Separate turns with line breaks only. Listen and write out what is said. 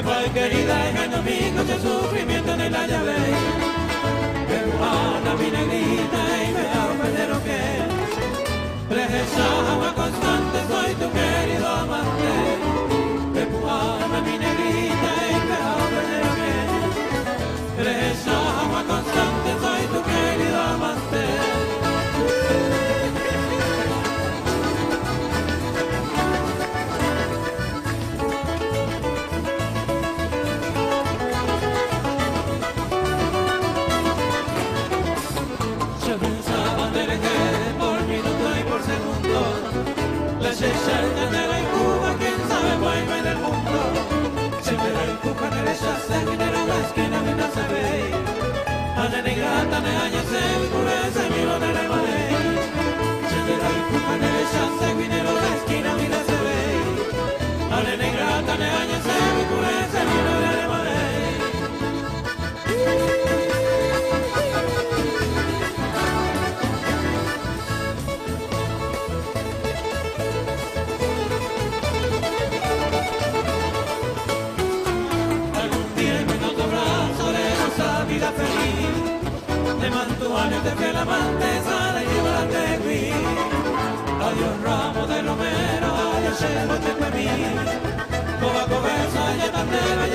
fue querida en años míos de sufrimiento en el llave. Peruana, mi negrita, y me ofendieron que preciosa agua constante, soy tu querido amante. Peruana, mi negrita, y me ofendieron que preciosa agua constante, soy tu querido amante. Las estrellas de la Cuba, quién sabe, vuelve del mundo. Siempre la Cuba que les hace dinero, la esquina de no se ve. A la negrata, ne aña se cure, se miro de la madre. Siempre la Cuba que les hace dinero, la esquina de no se ve. A la negrata, ne aña se cure, se miro de la madre. Vida feliz, de mantuanes de fiel amante, sana y lleva la tequí. Adiós ramo de romero, adiós cielo te pedí. Coba coberza, ya candela,